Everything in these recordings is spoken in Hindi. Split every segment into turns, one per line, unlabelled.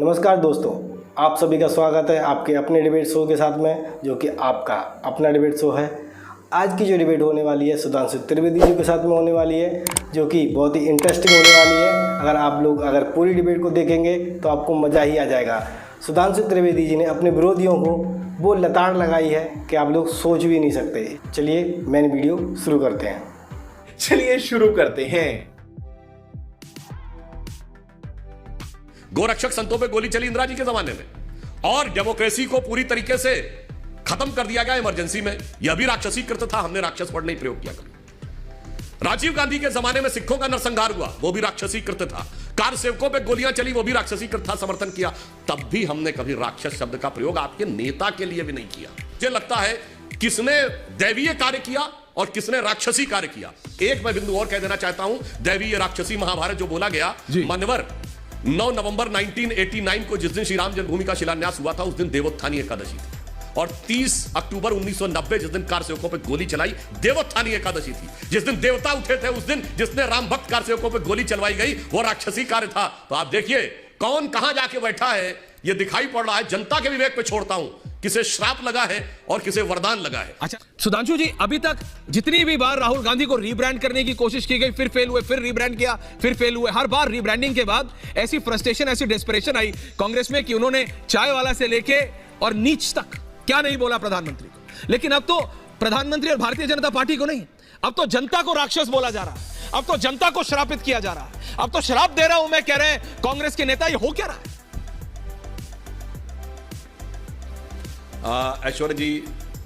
नमस्कार दोस्तों, आप सभी का स्वागत है आपके अपने डिबेट शो के साथ में, जो कि आपका अपना डिबेट शो है। आज की जो डिबेट होने वाली है सुधांशु त्रिवेदी जी के साथ में होने वाली है, जो कि बहुत ही इंटरेस्टिंग होने वाली है। अगर आप लोग पूरी डिबेट को देखेंगे तो आपको मज़ा ही आ जाएगा। सुधांशु त्रिवेदी जी ने अपने विरोधियों को वो लताड़ लगाई है कि आप लोग सोच भी नहीं सकते। चलिए मेन वीडियो शुरू करते हैं।
चलिए शुरू करते हैं।
गोरक्षक संतों पे गोली चली इंदिरा जी के जमाने में, और डेमोक्रेसी को पूरी तरीके से खत्म कर दिया गया इमरजेंसी में। यह भी राक्षसी कृत्य था, हमने राक्षस वर्ड नहीं प्रयोग किया कभी। राजीव गांधी के जमाने में सिखों का नरसंहार हुआ, वो भी राक्षसी कृत्य था। कार सेवकों पे गोलियां चली, वो भी राक्षसी कृत्य था, समर्थन किया। तब भी हमने कभी राक्षस शब्द का प्रयोग आपके नेता के लिए भी नहीं किया। मुझे लगता है किसने दैवीय कार्य किया और किसने राक्षसी कार्य किया। एक मैं बिंदु और कह देना चाहता हूं, दैवीय राक्षसी महाभारत जो बोला गया, मनवर 9 नवंबर 1989 को जिस दिन श्री राम जन्मभूमि का शिलान्यास हुआ था, उस दिन देवोत्थानी एकादशी थी। और 30 अक्टूबर 1990 जिस दिन कार सेवकों पे गोली चलाई, देवोत्थानी एकादशी थी। जिस दिन देवता उठे थे, उस दिन जिसने राम भक्त कार सेवकों पे गोली चलवाई गई, वो राक्षसी कार्य था। तो आप देखिए कौन कहां जाके बैठा है, ये दिखाई पड़ रहा है। जनता के विवेक पे छोड़ता हूं, किसे श्राप लगा है और किसे वरदान लगा है।
अच्छा सुधांशु जी, अभी तक जितनी भी बार राहुल गांधी को रीब्रांड करने की कोशिश की गई, फिर फेल हुए, फिर रीब्रांड किया, फिर फेल हुए। हर बार रीब्रांडिंग के बाद ऐसी फ्रस्ट्रेशन, ऐसी डेस्परेशन आई कांग्रेस में कि उन्होंने चाय वाला से लेके और नीच तक क्या नहीं बोला प्रधानमंत्री को। लेकिन अब तो प्रधानमंत्री और भारतीय जनता पार्टी को नहीं, अब तो जनता को राक्षस बोला जा रहा है। अब तो जनता को श्रापित किया जा रहा है। अब तो शराब दे रहा हूं मैं, कह रहे हैं कांग्रेस के नेता। ये हो क्या रहा है?
ऐश्वर्य जी,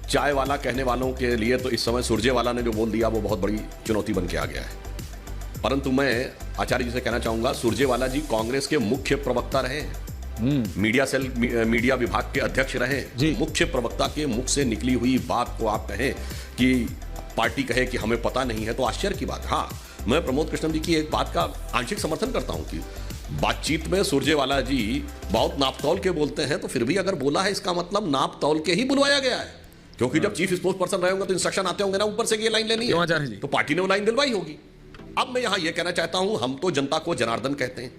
चाय वाला कहने वालों के लिए तो इस समय सुरजेवाला ने जो बोल दिया वो बहुत बड़ी चुनौती बन के आ गया है। परंतु मैं आचार्य जी से कहना चाहूंगा, सुरजेवाला जी कांग्रेस के मुख्य प्रवक्ता रहे हैं, मीडिया सेल मीडिया विभाग के अध्यक्ष रहे। मुख्य प्रवक्ता के मुख से निकली हुई बात को आप कहें कि पार्टी कहे कि हमें पता नहीं है, तो आश्चर्य की बात। हाँ, मैं प्रमोद कृष्णन जी की एक बात का आंशिक समर्थन करता हूं कि बातचीत में सुरजेवाला जी बहुत नाप तौल के बोलते हैं, तो फिर भी अगर बोला है इसका मतलब नाप तौल के ही बुलवाया गया है। क्योंकि जब चीफ स्पोक्स पर्सन रहे होंगे तो इंस्ट्रक्शन आते होंगे ना ऊपर से, ये लाइन लेनी है, तो पार्टी ने वो लाइन दिलवाई होगी। अब मैं यहां यह कहना चाहता हूं, हम तो जनता को जनार्दन कहते हैं।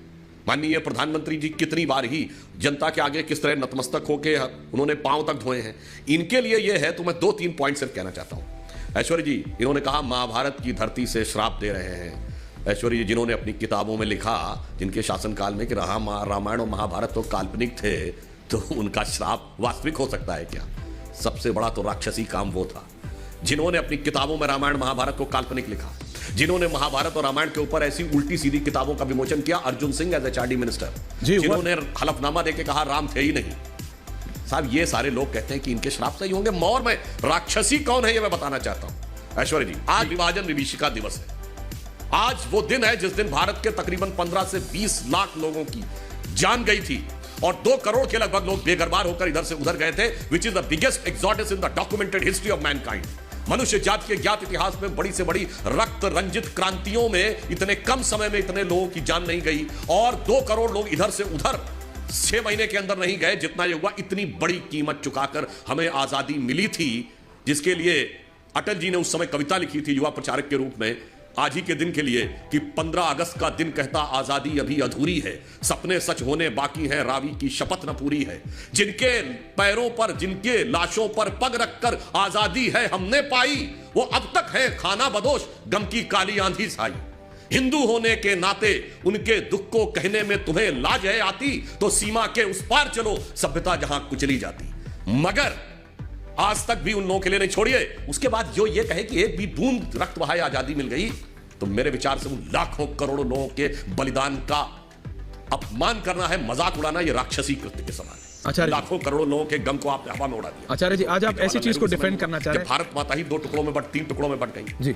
माननीय प्रधानमंत्री जी कितनी बार ही जनता के आगे किस तरह नतमस्तक होकर उन्होंने पांव तक धोए हैं। इनके लिए यह है, तो मैं 2-3 पॉइंट सिर्फ कहना चाहता हूं। ऐश्वर्य जी, इन्होंने कहा महाभारत की धरती से श्राप दे रहे हैं। ऐश्वर्य जी, जिन्होंने अपनी किताबों में लिखा, जिनके शासनकाल में कि रामायण और महाभारत तो काल्पनिक थे, तो उनका श्राप वास्तविक हो सकता है क्या? सबसे बड़ा तो राक्षसी काम वो था जिन्होंने अपनी किताबों में रामायण महाभारत को काल्पनिक लिखा, जिन्होंने महाभारत और रामायण के ऊपर ऐसी उल्टी सीधी किताबों का विमोचन किया। Arjun Singh as HRD minister, जिन्होंने हलफनामा देके कहा राम थे ही नहीं। साहब, ये सारे लोग कहते हैं कि इनके श्राप सही होंगे। और मैं राक्षसी कौन है ये मैं बताना चाहता हूं। ऐश्वर्य जी, आज विभाजन विभीषिका दिवस है। आज वो दिन है जिस दिन भारत के तकरीबन 15 से 20 लाख लोगों की जान गई थी और 2 करोड़ के लगभग लोग बेघरबार होकर इधर से उधर गए थे, which is the biggest exodus in the documented history of Mankind. मनुष्य जाति के ज्ञात इतिहास में बड़ी से बड़ी रक्त रंजित क्रांतियों में इतने कम समय में इतने लोगों की जान नहीं गई, और 2 करोड़ लोग इधर से उधर 6 महीने के अंदर नहीं गए। जितना ये हुआ, इतनी बड़ी कीमत चुकाकर हमें आजादी मिली थी, जिसके लिए अटल जी ने उस समय कविता लिखी थी युवा प्रचारक के रूप में, आज ही के दिन के लिए, कि 15 अगस्त का दिन कहता आजादी अभी अधूरी है, सपने सच होने बाकी हैं, रावी की शपथ न पूरी है। जिनके पैरों पर, जिनके लाशों पर पग रखकर आजादी है हमने पाई, वो अब तक है खाना बदोश, गम की काली आंधी छाई। हिंदू होने के नाते उनके दुख को कहने में तुम्हें लाज है आती, तो सीमा के उस पार चलो, सभ्यता जहां कुचली जाती। मगर आज तक भी उन लोगों के लिए नहीं। छोड़िए, उसके बाद जो ये कहे कि एक भी बूंद रक्त बहाए आजादी मिल गई, तो मेरे विचार से उन लाखों करोड़ों लोगों के बलिदान का अपमान करना है, मजाक उड़ाना, ये राक्षसी कृत्य के समान है। लाखों करोड़ों लोगों के गम को आपने हवा में उड़ा दिया।
आचार्य जी, आज आप ऐसी चीज को डिफेंड करना चाह रहे हैं,
भारत माता ही 3 टुकड़ों में बट गई जी।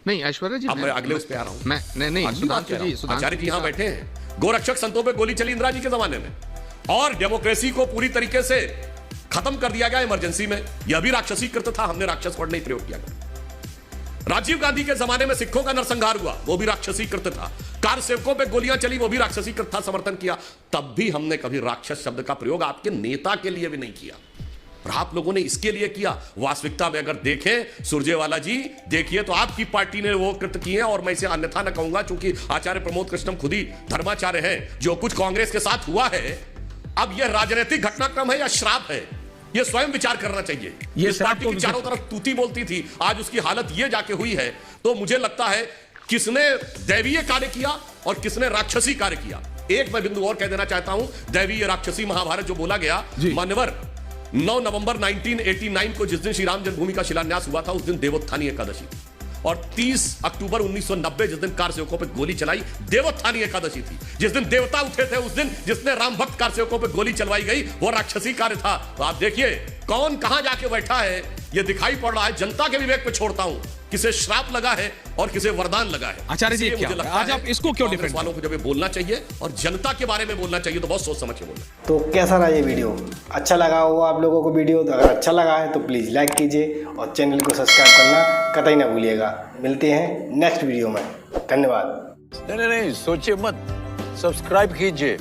नहीं ऐश्वर्या जी,
अब मैं अगले उस पे आ रहा हूं।
नहीं
आचार्य जी यहां बैठे हैं। गोरक्षक संतों पे गोली चली इंदिरा जी के जमाने में, और डेमोक्रेसी को पूरी तरीके से खत्म कर दिया गया इमरजेंसी में। यह भी राक्षसी कृत्य था, हमने राक्षस वर्ड नहीं प्रयोग किया। राजीव गांधी के जमाने में सिखों का नरसंहार हुआ, वो भी राक्षसी कृत्य था। कार सेवकों पे गोलियां चली, वो भी राक्षसी कृत्य था, समर्थन किया। तब भी हमने कभी राक्षस शब्द का प्रयोग आपके नेता के लिए भी नहीं किया। और आप लोगों ने इसके लिए किया। वास्तविकता में अगर देखें सुरजेवाला जी, देखिए तो आपकी पार्टी ने वो कृत्य किए हैं, और मैं इसे अन्यथा न कहूंगा, क्योंकि आचार्य प्रमोद कृष्णम खुद ही धर्माचार्य हैं। जो कुछ कांग्रेस के साथ हुआ है, अब यह राजनीतिक घटनाक्रम है या श्राप है, यह स्वयं विचार करना चाहिए।
ये
इस पार्टी की चारों तरफ तूती बोलती थी, आज उसकी हालत यह जाके हुई है। तो मुझे लगता है किसने दैवीय कार्य किया और किसने राक्षसी कार्य किया। एक मैं बिंदु और कह देना चाहता हूं, दैवीय राक्षसी महाभारत जो बोला गया, मान्यवर 9 नवंबर 1989 को जिस दिन श्री राम जन्मभूमि का शिलान्यास हुआ था, उस दिन देवोत्थानी एकादशी थी, और 30 अक्टूबर 1990 जिस दिन कार सेवकों पे गोली चलाई, देवोत्थानी एकादशी थी। जिस दिन देवता उठे थे, उस दिन जिसने राम भक्त कार सेवकों पे गोली चलवाई गई, वो राक्षसी कार्य था। तो आप देखिए कौन कहां जाके बैठा है, ये दिखाई पड़ रहा है। जनता के विवेक पे छोड़ता हूं, किसे श्राप लगा है और किसे वरदान लगा है।
आचार्य जी,
इसलिए
क्या
मुझे लगता
आज
है
आप इसको क्यों
कांग्रेस
डिफेंड
वालों को जब ये बोलना चाहिए और जनता के बारे में बोलना चाहिए तो बहुत सोच समझ के बोलना।
तो कैसा रहा ये वीडियो? अच्छा लगा होगा आप लोगों को वीडियो? तो अगर अच्छा लगा है तो प्लीज़ लाइक कीजिए और चैनल को सब्सक्राइब करना कतई ना भूलिएगा। मिलते हैं नेक्स्ट वीडियो में। धन्यवाद।
नहीं, सोचिए मत, सब्सक्राइब कीजिए।